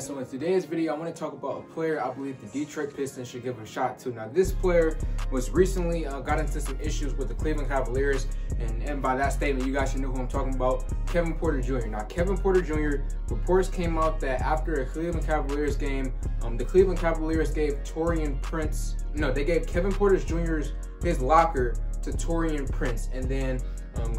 guys, so in today's video I want to talk about a player I believe the Detroit Pistons should give a shot to. Now this player was recently got into some issues with the Cleveland Cavaliers, and by that statement you guys should know who I'm talking about, Kevin Porter.Jr. Now Kevin Porter.Jr. reports came out that after a Cleveland Cavaliers game, the Cleveland Cavaliers gave they gave Kevin Porter.Jr.'s his locker to Taurean Prince, and then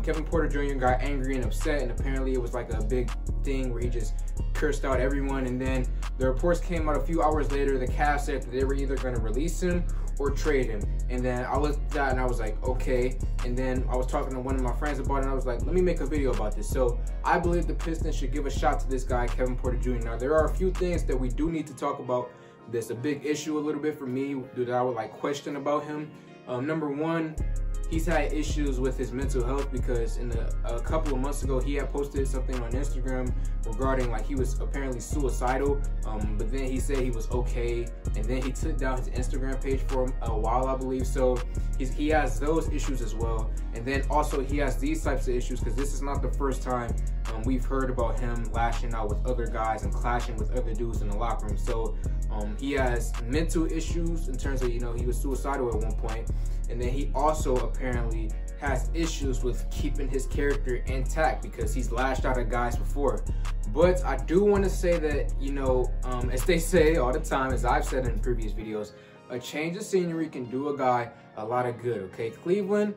Kevin Porter.Jr. got angry and upset, and apparently it was like a big thing where he just cursed out everyone. And then the reports came out a few hours later. The Cavs said that they were either going to release him or trade him. And then I looked at that and I was like, okay. And then I was talking to one of my friends about it, and I was like, let me make a video about this. So I believe the Pistons should give a shot to this guy, Kevin Porter.Jr. Now there are a few things that we do need to talk about. That's a big issue a little bit for me that I would like question about him. Number one, he's had issues with his mental health, because a couple of months ago he had posted something on Instagram regarding like he was apparently suicidal, but then he said he was okay, and then he took down his Instagram page for a while, I believe. So he has those issues as well, and then also he has these types of issues because this is not the first time we've heard about him lashing out with other guys and clashing with other dudes in the locker room. So he has mental issues in terms of, he was suicidal at one point, and then he also apparently has issues with keeping his character intact because he's lashed out at guys before. But I do want to say that, as they say all the time, as I've said in previous videos, a change of scenery can do a guy a lot of good, okay? Cleveland,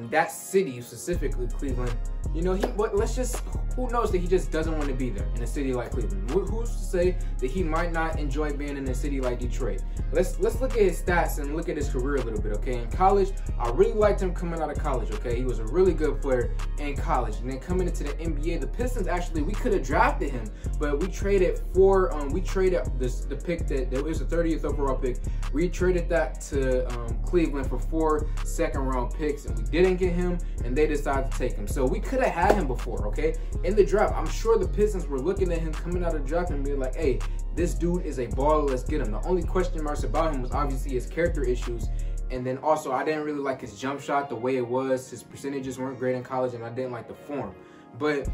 that city, specifically Cleveland, who knows that he just doesn't want to be there in a city like Cleveland? Who's to say that he might not enjoy being in a city like Detroit? Let's look at his stats and look at his career a little bit, okay? In college, I really liked him coming out of college, okay? He was a really good player in college, and then coming into the NBA, the Pistons actually, we could have drafted him, but we traded for the pick that it was the 30th overall pick. We traded that to Cleveland for 4 second-round picks, and we didn't get him, and they decided to take him. So we could have had him before, okay? In the draft, I'm sure the Pistons were looking at him coming out of the draft and being like, hey, this dude is a baller, let's get him. The only question marks about him was obviously his character issues, and then also I didn't really like his jump shot the way it was. His percentages weren't great in college, and I didn't like the form. But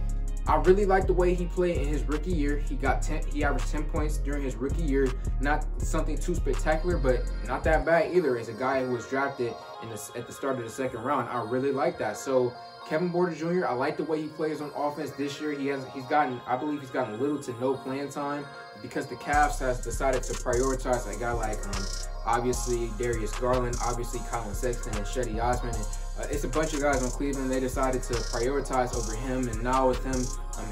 I really liked the way he played in his rookie year. He averaged 10 points during his rookie year. Not something too spectacular, but not that bad either. As a guy who was drafted at the start of the second round, I really like that. So Kevin Porter.Jr., I like the way he plays on offense this year. I believe he's gotten little to no playing time because the Cavs has decided to prioritize a guy like obviously Darius Garland, obviously Colin Sexton, and Shetty Osman. And it's a bunch of guys on Cleveland. They decided to prioritize over him, and now with him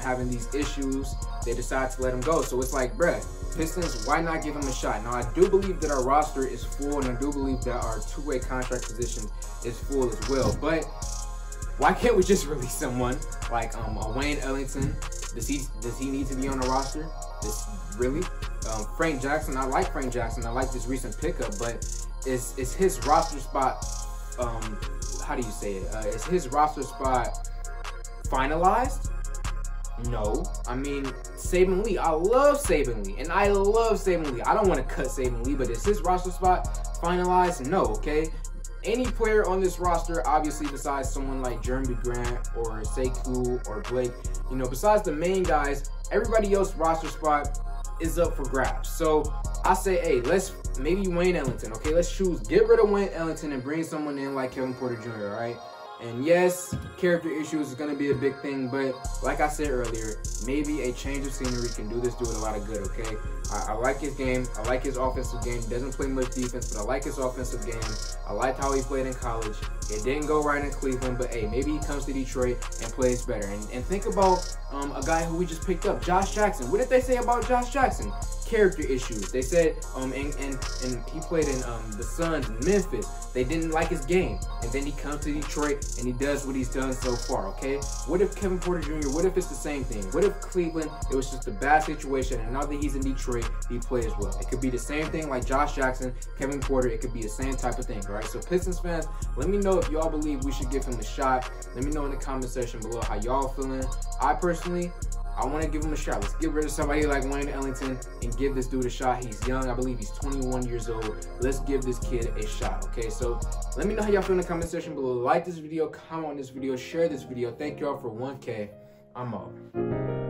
having these issues, they decide to let him go. So it's like, bruh, Pistons, why not give him a shot? Now, I do believe that our roster is full, and I do believe that our two-way contract position is full as well. But why can't we just release someone like a Wayne Ellington? Does he need to be on the roster? Really? Frank Jackson, I like Frank Jackson. I like this recent pickup, but is his roster spot, how do you say it? Is his roster spot finalized? No. I mean, Saban Lee, I love Saban Lee, and I love Saban Lee. I don't want to cut Saban Lee, but is his roster spot finalized? No, okay? Any player on this roster, obviously besides someone like Jeremy Grant or Sekou or Blake, besides the main guys, everybody else's roster spot is up for grabs. So I say, hey, maybe Wayne Ellington, okay? Let's get rid of Wayne Ellington and bring someone in like Kevin Porter.Jr., all right? And yes, character issues is going to be a big thing, but like I said earlier, maybe a change of scenery can do this dude a lot of good, okay? I like his game. I like his offensive game. He doesn't play much defense, but I like his offensive game. I liked how he played in college. It didn't go right in Cleveland, but hey, maybe he comes to Detroit and plays better. And think about a guy who we just picked up, Josh Jackson. What did they say about Josh Jackson? Character issues. They said, and he played in the Suns in Memphis. They didn't like his game, and then he comes to Detroit and he does what he's done so far, okay? What if Kevin Porter.Jr., what if it's the same thing? What if Cleveland, it was just a bad situation, and now that he's in Detroit, he plays well? It could be the same thing like Josh Jackson, Kevin Porter. It could be the same type of thing, all right? So Pistons fans, let me know if y'all believe we should give him a shot. Let me know in the comment section below how y'all feeling. I personally, I want to give him a shot. Let's get rid of somebody like Wayne Ellington and give this dude a shot. He's young. I believe he's 21 years old. Let's give this kid a shot, okay? So let me know how y'all feel in the comment section below. Like this video, comment on this video, share this video. Thank y'all for 1K. I'm out.